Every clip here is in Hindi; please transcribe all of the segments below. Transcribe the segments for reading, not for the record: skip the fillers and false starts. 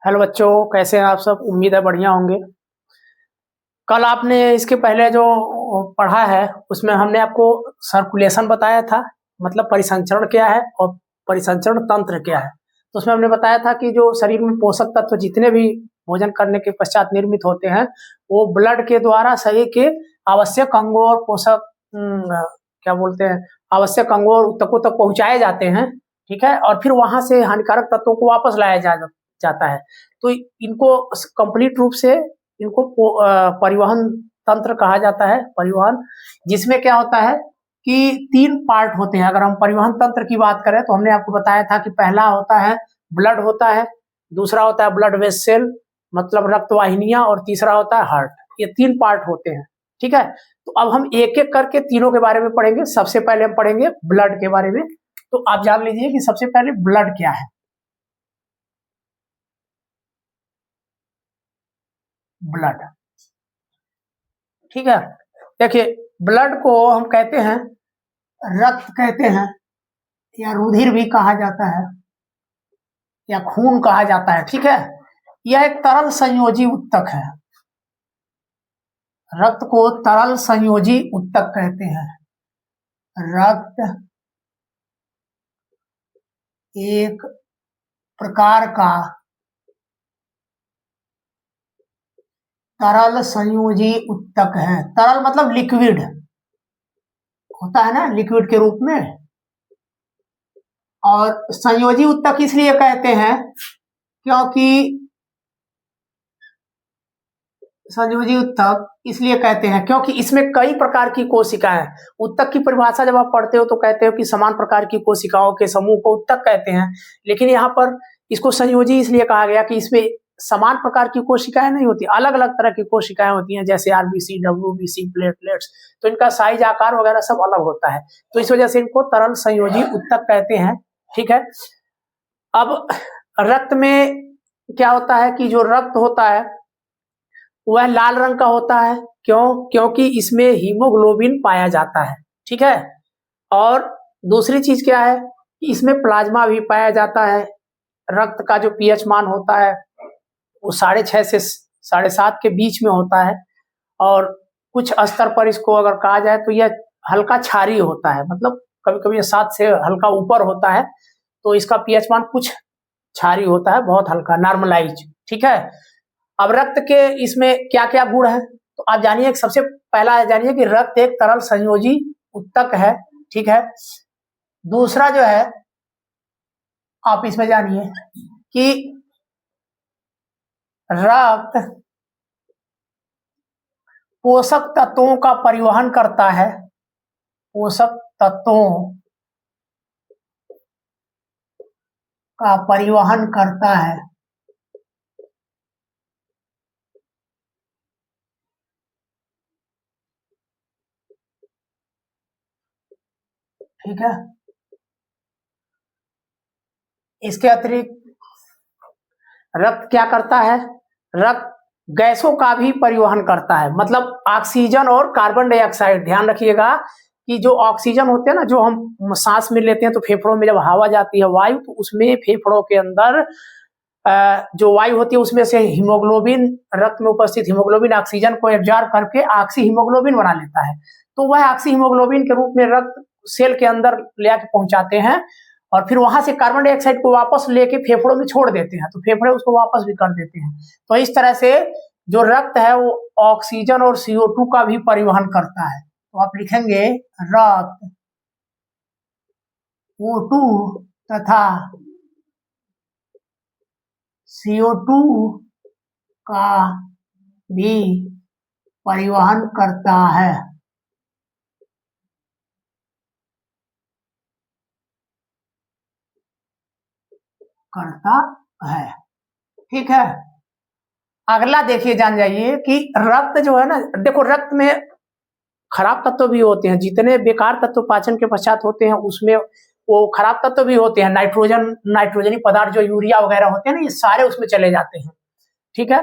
हेलो बच्चों, कैसे हैं आप सब। उम्मीद है बढ़िया होंगे। कल आपने इसके पहले जो पढ़ा है उसमें हमने आपको सर्कुलेशन बताया था, मतलब परिसंचरण क्या है और परिसंचरण तंत्र क्या है। तो उसमें हमने बताया था कि जो शरीर में पोषक तत्व जितने भी भोजन करने के पश्चात निर्मित होते हैं वो ब्लड के द्वारा शरीर के आवश्यक अंगों और पोषक क्या बोलते हैं, आवश्यक अंगों और ऊतकों तक पहुंचाए जाते हैं। ठीक है, और फिर वहां से हानिकारक तत्वों को वापस लाया जाता है। तो इनको कंप्लीट रूप से इनको परिवहन तंत्र कहा जाता है। परिवहन जिसमें क्या होता है कि 3 पार्ट होते हैं। अगर हम परिवहन तंत्र की बात करें तो हमने आपको बताया था कि पहला होता है ब्लड होता है, दूसरा होता है ब्लड वेसल मतलब रक्त वाहिनियां, और तीसरा होता है हार्ट। ये 3 पार्ट होते हैं। ठीक है, तो अब हम एक एक करके तीनों के बारे में पढ़ेंगे। सबसे पहले हम पढ़ेंगे ब्लड के बारे में। तो आप जान लीजिए कि सबसे पहले ब्लड क्या है। ब्लड, ठीक है। देखिए, ब्लड को हम कहते हैं, रक्त कहते हैं, या रुधिर भी कहा जाता है, या खून कहा जाता है। ठीक है, यह एक तरल संयोजी उत्तक है। रक्त को तरल संयोजी उत्तक कहते हैं। रक्त एक प्रकार का तरल संयोजी उत्तक है। तरल मतलब लिक्विड होता है ना, लिक्विड के रूप में। और संयोजी उत्तक इसलिए कहते हैं क्योंकि संयोजी उत्तक इसलिए कहते हैं क्योंकि इसमें कई प्रकार की कोशिकाएं। उत्तक की परिभाषा जब आप पढ़ते हो तो कहते हो कि समान प्रकार की कोशिकाओं के समूह को उत्तक कहते हैं, लेकिन यहाँ पर इसको संयोजी इसलिए कहा गया कि इसमें समान प्रकार की कोशिकाएं नहीं होती, अलग अलग तरह की कोशिकाएं होती हैं, जैसे आरबीसी, डब्ल्यूबीसी, प्लेटलेट्स। तो इनका साइज, आकार वगैरह सब अलग होता है, तो इस वजह से इनको तरल संयोजी उत्तक कहते हैं। ठीक है, अब रक्त में क्या होता है कि जो रक्त होता है वह लाल रंग का होता है। क्योंकि इसमें हीमोग्लोबिन पाया जाता है। ठीक है, और दूसरी चीज क्या है कि इसमें प्लाज्मा भी पाया जाता है। रक्त का जो पीएच मान होता है वो 6.5 से 7.5 के बीच में होता है, और कुछ स्तर पर इसको अगर कहा जाए तो यह हल्का क्षारीय होता है, मतलब कभी कभी 7 से हल्का ऊपर होता है, तो इसका पीएच मान कुछ क्षारीय होता है, बहुत हल्का, नॉर्मलाइज। ठीक है, अब रक्त के इसमें क्या क्या गुण है तो आप जानिए। सबसे पहला जानिए कि रक्त एक तरल संयोजी उत्तक है। ठीक है, दूसरा जो है आप इसमें जानिए कि रक्त पोषक तत्वों का परिवहन करता है। पोषक तत्वों का परिवहन करता है। ठीक है, इसके अतिरिक्त रक्त क्या करता है, रक्त गैसों का भी परिवहन करता है, मतलब ऑक्सीजन और कार्बन डाइऑक्साइड। ध्यान रखिएगा कि जो ऑक्सीजन होते हैं ना, जो हम सांस में लेते हैं तो फेफड़ों में जब हवा जाती है वायु, तो उसमें फेफड़ों के अंदर जो वायु होती है उसमें से हीमोग्लोबिन, रक्त में उपस्थित हीमोग्लोबिन ऑक्सीजन को एब्जॉर्ब करके ऑक्सी हीमोग्लोबिन बना लेता है। तो वह ऑक्सी हीमोग्लोबिन के रूप में रक्त सेल के अंदर ले आके पहुंचाते हैं, और फिर वहां से कार्बन डाइऑक्साइड को वापस लेके फेफड़ों में छोड़ देते हैं, तो फेफड़े उसको वापस भी कर देते हैं। तो इस तरह से जो रक्त है वो ऑक्सीजन और CO2 का भी परिवहन करता है। तो आप लिखेंगे रक्त O2 तथा CO2 का भी परिवहन करता है। करता है। ठीक है, अगला देखिए, जान जाइए कि रक्त जो है ना, देखो रक्त में खराब तत्व भी होते हैं, जितने बेकार तत्व पाचन के पश्चात होते हैं उसमें वो खराब तत्व भी होते हैं। नाइट्रोजनी पदार्थ जो यूरिया वगैरह होते हैं ना, ये सारे उसमें चले जाते हैं। ठीक है,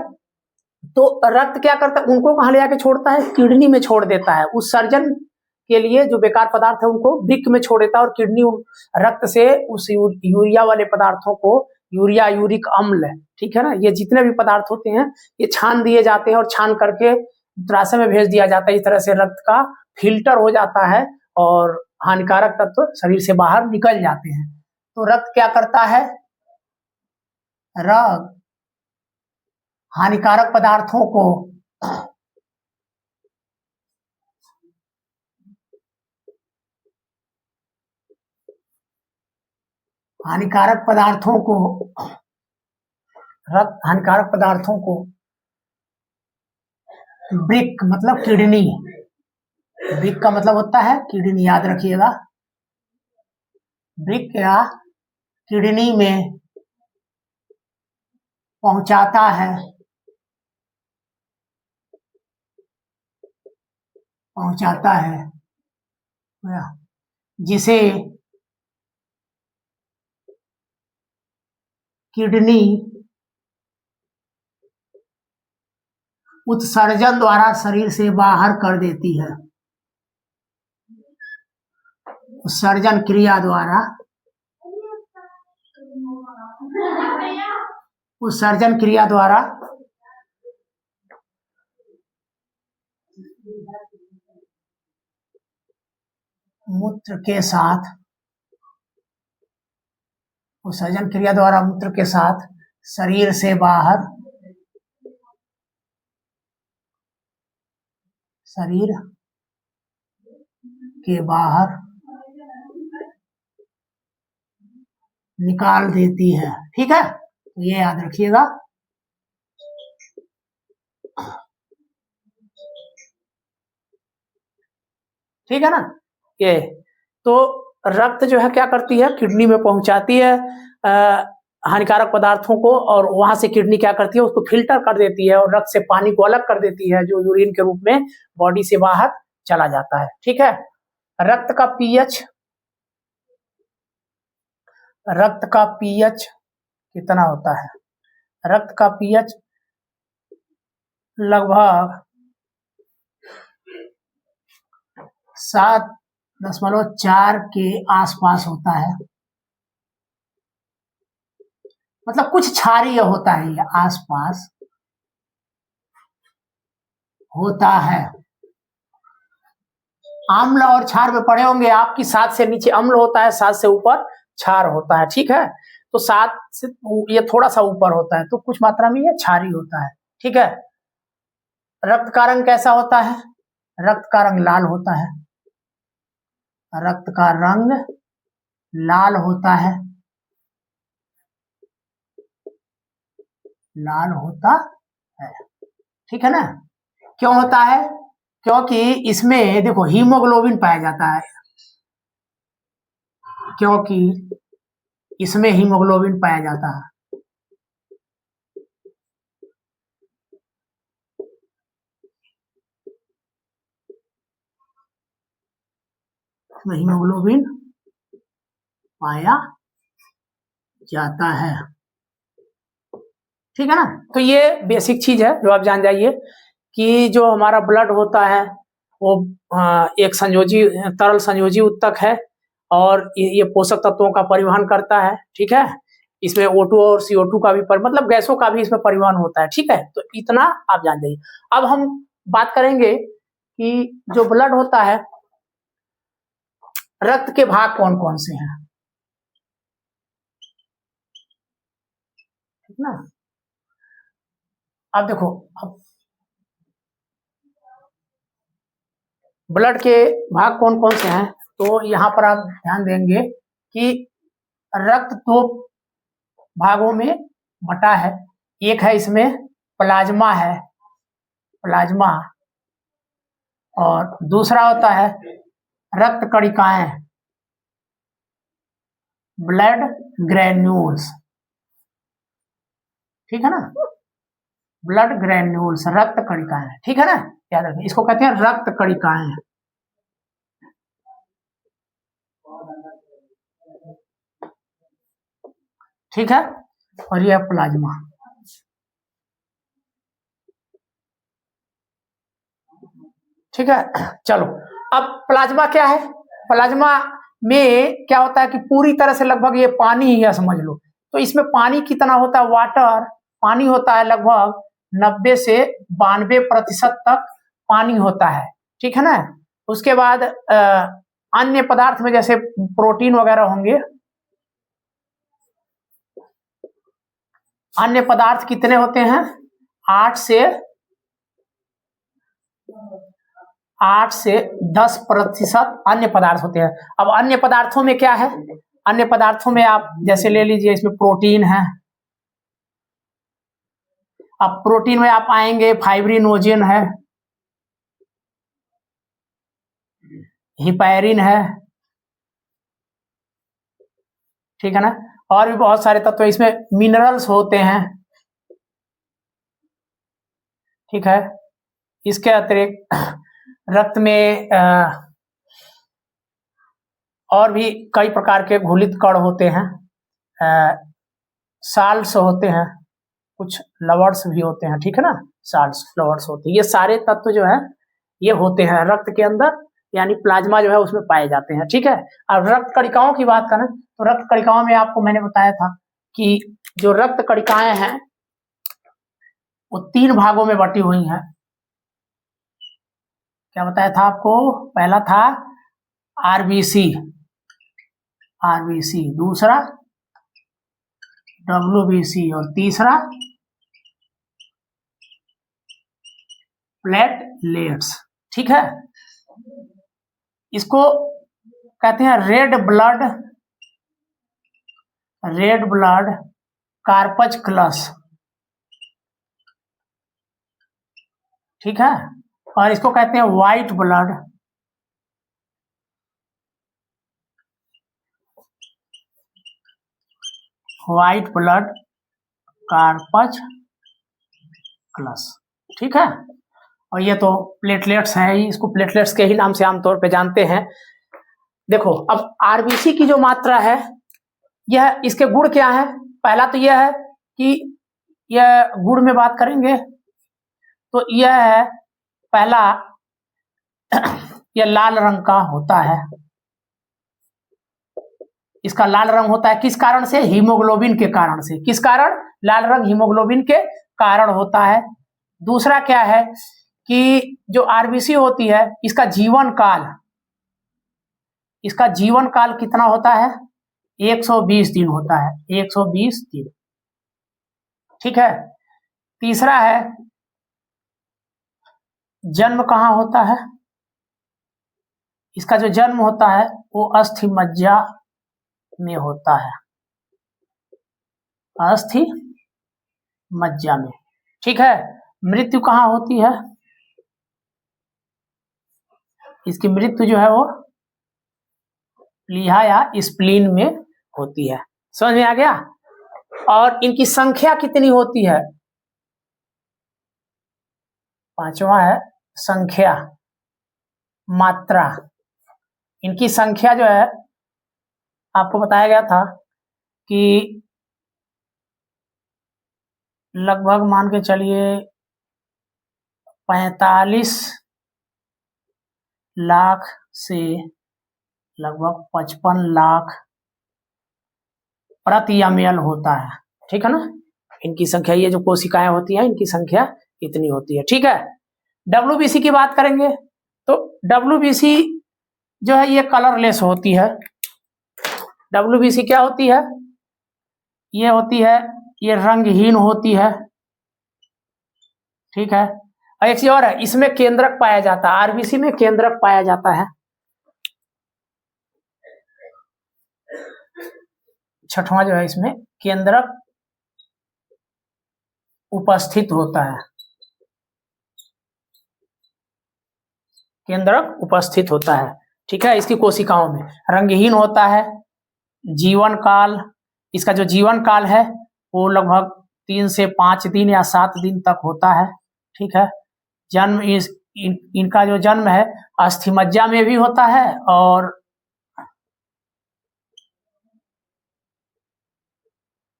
तो रक्त क्या करता है, उनको कहाँ ले जाके छोड़ता है, किडनी में छोड़ देता है। उत्सर्जन के लिए जो बेकार पदार्थ है उनको वृक्क में छोड़ देता है, और किडनी रक्त से उस यूरिया वाले पदार्थों को यूरिया, यूरिक अम्ल, ठीक है ना, ये जितने भी पदार्थ होते हैं ये छान दिए जाते हैं और छान करके मूत्राशय में भेज दिया जाता है। इस तरह से रक्त का फिल्टर हो जाता है और हानिकारक तत्व शरीर से बाहर निकल जाते हैं। तो रक्त क्या करता है? रक्त हानिकारक पदार्थों को हानिकारक पदार्थों को ब्रिक मतलब किडनी, ब्रिक का मतलब होता है किडनी, याद रखिएगा। ब्रिक या किडनी में पहुंचाता है जिसे किडनी उत्सर्जन द्वारा शरीर से बाहर कर देती है। उत्सर्जन क्रिया द्वारा मूत्र के साथ शरीर से बाहर निकाल देती है। ठीक है, तो ये याद रखिएगा। ठीक है ना। ये तो रक्त जो है क्या करती है, किडनी में पहुंचाती है हानिकारक पदार्थों को, और वहां से किडनी क्या करती है, उसको फिल्टर कर देती है और रक्त से पानी को अलग कर देती है, जो यूरिन के रूप में बॉडी से बाहर चला जाता है। ठीक है। रक्त का पीएच कितना होता है? रक्त का पीएच लगभग 7.4 के आसपास होता है। मतलब कुछ क्षारीय होता है, ये आसपास होता है। अम्ल और क्षार में पढ़े होंगे आप कि 7 से नीचे अम्ल होता है, 7 से ऊपर क्षार होता है। ठीक है, तो 7 से ये थोड़ा सा ऊपर होता है, तो कुछ मात्रा में ये क्षारी होता है। ठीक है। रक्त का रंग कैसा होता है? रक्त का रंग लाल होता है। रक्त का रंग लाल होता है। लाल होता है। ठीक है ना। क्यों होता है? क्योंकि इसमें देखो हीमोग्लोबिन पाया जाता है। क्योंकि इसमें हीमोग्लोबिन पाया जाता है। हीमोग्लोबिन पाया जाता है। ठीक है ना। तो ये बेसिक चीज है जो आप जान जाइए कि जो हमारा ब्लड होता है वो एक तरल संयोजी उत्तक है और ये पोषक तत्वों का परिवहन करता है। ठीक है। इसमें O2 और CO2 का भी मतलब गैसों का भी इसमें परिवहन होता है। ठीक है, तो इतना आप जान जाइए। अब हम बात करेंगे कि जो ब्लड होता है, रक्त के भाग कौन कौन से हैं। ठीक ना। अब देखो, अब ब्लड के भाग कौन कौन से हैं, तो यहाँ पर आप ध्यान देंगे कि रक्त 2 भागों में बटा है। एक है इसमें प्लाज्मा है, प्लाज्मा, और दूसरा होता है रक्त कणिकाएं, ब्लड ग्रैन्यूल्स। ठीक है ना। ब्लड ग्रैन्यूल्स, रक्त कणिकाएं। ठीक है ना, याद रखिए, इसको कहते हैं रक्त कणिकाएं। ठीक है, और यह प्लाज्मा। ठीक है, चलो अब प्लाज्मा क्या है। प्लाज्मा में क्या होता है कि पूरी तरह से लगभग ये पानी ही है, समझ लो। तो इसमें पानी कितना होता है, वाटर पानी होता है लगभग 90 से 92% तक पानी होता है, ठीक है ना। उसके बाद अन्य पदार्थ में जैसे प्रोटीन वगैरह होंगे, अन्य पदार्थ कितने होते हैं, 8 से 10% अन्य पदार्थ होते हैं। अब अन्य पदार्थों में क्या है, अन्य पदार्थों में आप जैसे ले लीजिए, इसमें प्रोटीन है। अब प्रोटीन में आप आएंगे, फाइब्रिनोजेन है, हिपैरिन है, ठीक है ना, और भी बहुत सारे तत्व इसमें, मिनरल्स होते हैं, ठीक है। इसके अतिरिक्त रक्त में और भी कई प्रकार के घुलित कण होते हैं, साल्ट्स होते हैं, कुछ लवणस भी होते हैं, ठीक है ना, साल्ट्स फ्लावर्स होते हैं। ये सारे तत्व जो है ये होते हैं रक्त के अंदर, यानी प्लाज्मा जो है उसमें पाए जाते हैं, ठीक है। अब रक्त कणिकाओं की बात करें तो रक्त कणिकाओं में आपको मैंने बताया था कि जो रक्त कणिकाएं हैं वो 3 भागों में बटी हुई हैं। क्या बताया था आपको, पहला था आरबीसी, दूसरा डब्ल्यूबीसी और तीसरा प्लेटलेट्स, ठीक है। इसको कहते हैं रेड ब्लड कार्पस्कुलस, ठीक है, और इसको कहते हैं व्हाइट ब्लड कार्पस्कुलस, ठीक है। और ये तो प्लेटलेट्स हैं, इसको प्लेटलेट्स के ही नाम से आमतौर पे जानते हैं। देखो अब आरबीसी की जो मात्रा है, यह इसके गुण क्या है, पहला तो यह है कि यह गुण में बात करेंगे तो यह है पहला, यह लाल रंग का होता है। इसका लाल रंग होता है किस कारण से, हीमोग्लोबिन के कारण से। किस कारण, लाल रंग हीमोग्लोबिन के कारण होता है। दूसरा क्या है कि जो आरबीसी होती है इसका जीवन काल कितना होता है, 120 दिन होता है, 120 दिन, ठीक है। तीसरा है जन्म कहाँ होता है, इसका जो जन्म होता है वो अस्थि मज्जा में होता है, अस्थि मज्जा में, ठीक है। मृत्यु कहाँ होती है, इसकी मृत्यु जो है वो प्लीहा या स्प्लीन में होती है। समझ में आ गया। और इनकी संख्या कितनी होती है, पांचवा है संख्या, मात्रा। इनकी संख्या जो है आपको बताया गया था कि लगभग मान के चलिए 45 लाख से लगभग 55 लाख प्रति ml होता है, ठीक है ना। इनकी संख्या, ये जो कोशिकाएं होती हैं इनकी संख्या इतनी होती है, ठीक है। डब्ल्यूबीसी की बात करेंगे तो डब्ल्यूबीसी जो है ये कलरलेस होती है। डब्ल्यूबीसी क्या होती है, ये होती है, ये रंगहीन होती है, ठीक है। और एक चीज और है, इसमें केंद्रक पाया जाता है, आरबीसी में केंद्रक पाया जाता है। छठवां जो है, इसमें केंद्रक उपस्थित होता है, केंद्रक उपस्थित होता है, ठीक है। इसकी कोशिकाओं में रंगहीन होता है। जीवन काल, इसका जो जीवन काल है वो लगभग 3 से 5 दिन या 7 दिन तक होता है, ठीक है। जन्म इनका जो जन्म है अस्थिमज्जा में भी होता है और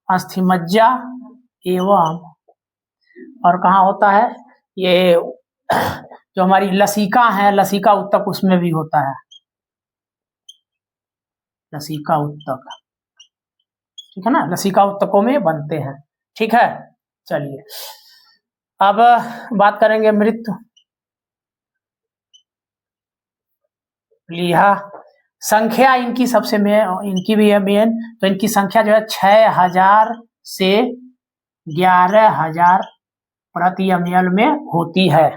अस्थिमज्जा एवं और कहाँ होता है, ये जो हमारी लसिका है, लसिका उत्तक, उसमें भी होता है, लसिका उत्तक, ठीक है ना, लसिका उत्तकों में बनते हैं। ठीक है, चलिए अब बात करेंगे मृत लिहा। संख्या इनकी सबसे इनकी भी है मेन, तो इनकी संख्या जो है 6000 से 11000 प्रति ml में होती है।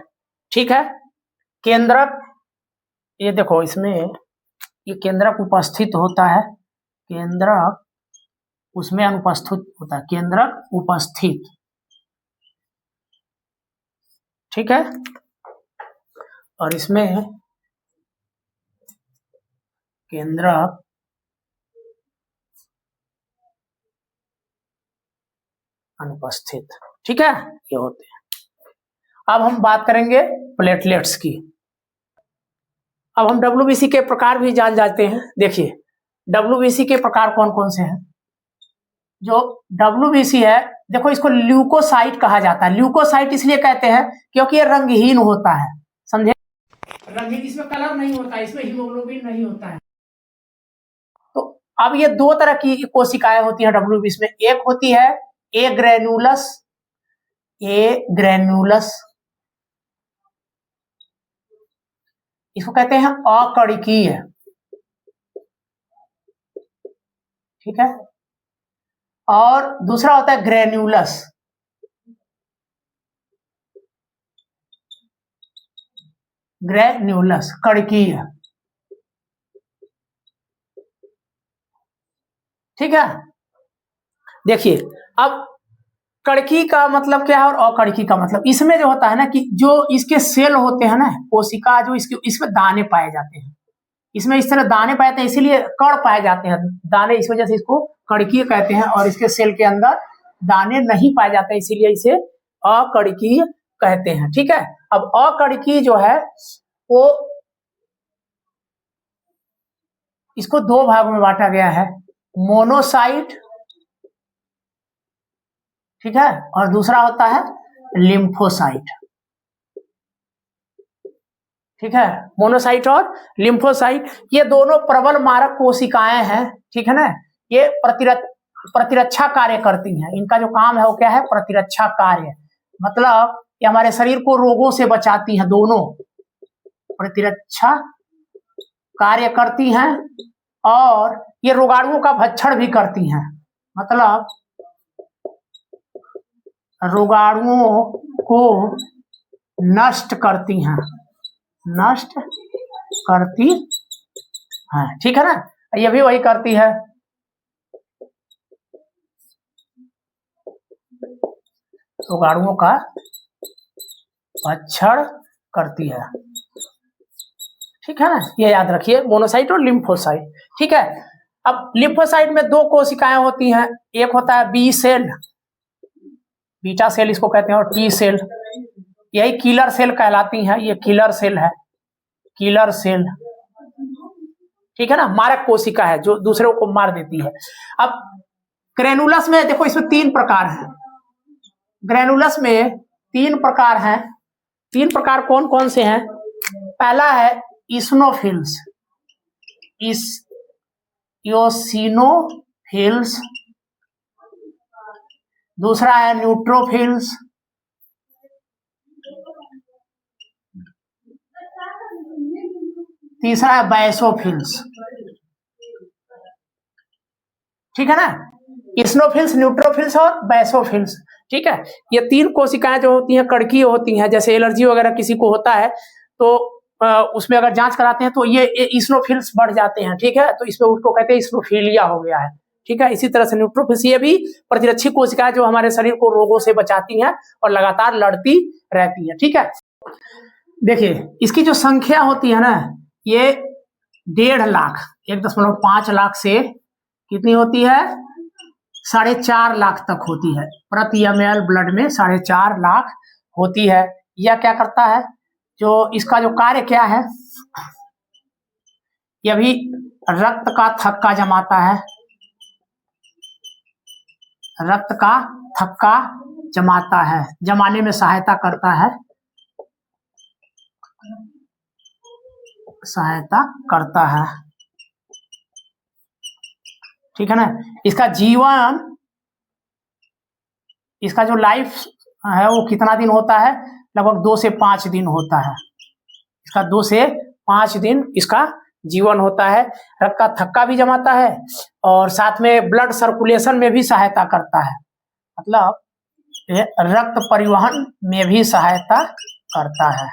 ठीक है, केंद्रक, ये देखो इसमें ये केंद्रक उपस्थित होता है, केंद्रक उसमें अनुपस्थित होता है, केंद्रक उपस्थित। ठीक है, और इसमें केंद्रक अनुपस्थित। ठीक है, ये होते हैं। अब हम बात करेंगे प्लेटलेट्स की। अब हम डब्ल्यूबीसी के प्रकार भी जान जाते हैं। देखिए डब्ल्यूबीसी के प्रकार कौन कौन से हैं। जो डब्ल्यूबीसी है, देखो इसको ल्यूकोसाइट कहा जाता है। ल्यूकोसाइट इसलिए कहते हैं क्योंकि ये रंगहीन होता है, समझे, रंगहीन, इसमें कलर नहीं होता है, इसमें हीमोग्लोबिन नहीं होता है। तो अब ये दो तरह की कोशिकाएं होती हैं डब्ल्यूबीसी में। एक होती है ए ग्रेनुलस, ए ग्रेनुलस, इसको कहते हैं अकणकीय। ठीक है, और दूसरा होता है ग्रेन्यूलस, ग्रेन्यूलस कणकीय। ठीक है, देखिए अब कणकी का मतलब क्या है और अकणकी का मतलब, इसमें जो होता है ना कि जो इसके सेल होते हैं ना, कोशिका जो इसके, इसमें दाने पाए जाते हैं, इसमें इस तरह दाने पाए जाते हैं, इसीलिए कण पाए जाते हैं दाने, इस वजह से इसको कणकीय कहते हैं। और इसके सेल के अंदर दाने नहीं पाए जाते, इसीलिए इसे अकणकीय कहते हैं। ठीक है, अब अकणकीय जो है वो इसको दो भागों में बांटा गया है, मोनोसाइट, ठीक है, और दूसरा होता है लिम्फोसाइट। ठीक है, मोनोसाइट और लिम्फोसाइट, ये दोनों प्रबल मारक कोशिकाएं हैं। ठीक है ना, ये प्रतिरक्षा कार्य करती हैं। इनका जो काम है वो क्या है, प्रतिरक्षा कार्य, मतलब ये हमारे शरीर को रोगों से बचाती हैं, दोनों प्रतिरक्षा कार्य करती हैं, और ये रोगाणुओं का भक्षण भी करती हैं, मतलब रोगाणुओं को नष्ट करती हैं, नष्ट करती है। ठीक है ना, ये भी वही करती है, रोगाणुओं का भक्षण करती है। ठीक है ना, ये याद रखिए, मोनोसाइट और लिम्फोसाइट। ठीक है, अब लिम्फोसाइट में दो कोशिकाएं होती हैं, एक होता है बी सेल, बीटा सेल इसको कहते हैं, और टी सेल, यही किलर सेल कहलाती हैं, ये किलर सेल है, किलर सेल। ठीक है ना, मारक कोशिका है जो दूसरों को मार देती है। अब ग्रेनुलस में देखो, इसमें तीन प्रकार हैं, ग्रेनुलस में तीन प्रकार हैं। तीन प्रकार कौन कौन से हैं, पहला है इस्नोफिल्स, इओसिनोफिल्स, दूसरा है न्यूट्रोफिल्स, तीसरा है बैसोफिल्स। ठीक है ना, इस्नोफिल्स, न्यूट्रोफिल्स और बैसोफिल्स। ठीक है, ये तीन कोशिकाएं जो होती हैं कणकीय होती हैं। जैसे एलर्जी वगैरह किसी को होता है तो उसमें अगर जांच कराते हैं तो ये इस्नोफिल्स बढ़ जाते हैं। ठीक है, तो इसमें उसको कहते हैं इस्नोफिलिया हो गया है। ठीक है, इसी तरह से न्यूट्रोफिल्स, ये भी प्रतिरक्षी कोशिकाएं जो हमारे शरीर को रोगों से बचाती हैं और लगातार लड़ती रहती है। ठीक है, देखिए इसकी जो संख्या होती है ना, ये 1.5 लाख, 1.5 लाख से कितनी होती है, 4.5 लाख तक होती है प्रति ml ब्लड में, 4.5 लाख होती है। यह क्या करता है, जो इसका जो कार्य क्या है, यह भी रक्त का थक्का जमाता है, रक्त का थक्का जमाता है, जमाने में सहायता करता है, सहायता करता है। ठीक है ना। इसका जीवन, इसका जो लाइफ है वो कितना दिन होता है, लगभग 2 से 5 दिन होता है। इसका 2 से 5 दिन इसका जीवन होता है। रक्त का थक्का भी जमाता है और साथ में ब्लड सर्कुलेशन में भी सहायता करता है, मतलब ये रक्त परिवहन में भी सहायता करता है,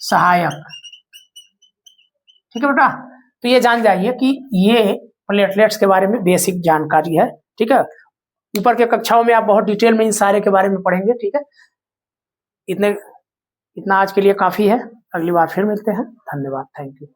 सहायक। ठीक है बेटा, तो ये जान जाइए कि ये प्लेटलेट्स के बारे में बेसिक जानकारी है। ठीक है, ऊपर के कक्षाओं में आप बहुत डिटेल में इन सारे के बारे में पढ़ेंगे। ठीक है, इतना आज के लिए काफी है, अगली बार फिर मिलते हैं। धन्यवाद, थैंक यू।